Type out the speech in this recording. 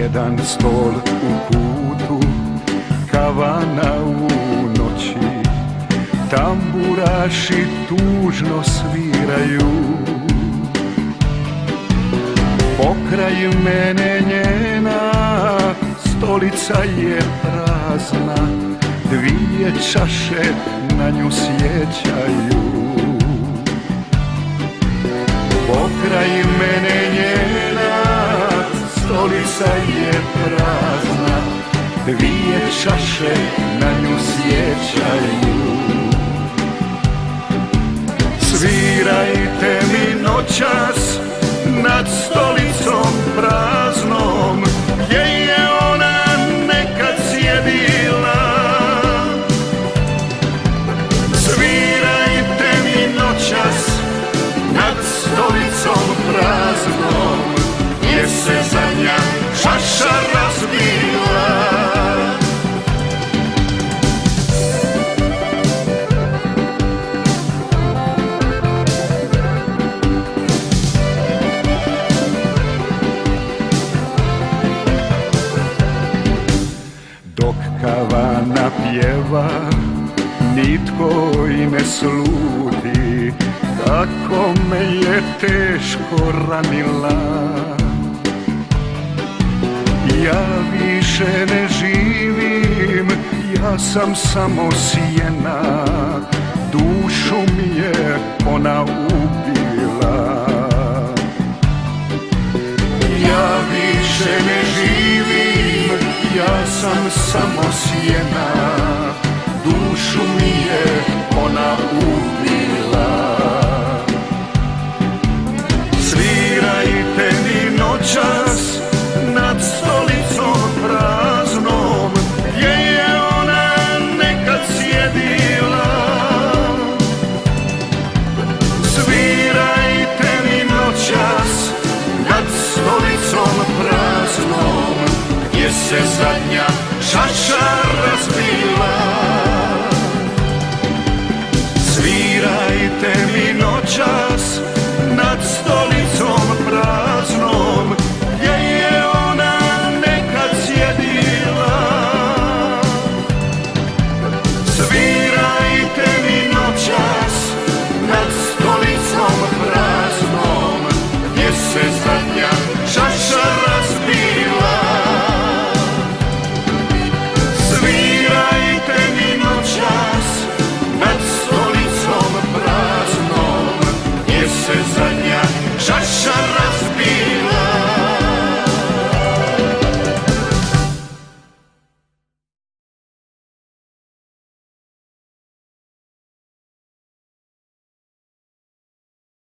jedan stol u kutu, kavana u noći, tamburaši tužno sviraju. Pokraj mene njena stolica je prazna, dvije čaše na nju sjećaju. Pokraj mene njena stolica je prazna, dvije čaše na nju sjećaju. Svirajte mi noćas nad stolicom praznom, gdje je ona nekad sjedila. Svirajte mi noćas nad stolicom praznom, gdje se zadnja čaša razbila. Dok kavana pjeva, nitko i ne sluti kako me je teško ranila. Ja više ne živim, ja sam samo sjena, dušu mi je ona ubila. Ja više ne živim, ja sam samo sjena, dušu mi je ona ubila. Svirajte mi noćas nad stolicom praznom, gdje je ona nekad sjedila. Svirajte mi noćas nad stolicom praznom, gdje se zadnja čaša razbila. Svirajte mi noćas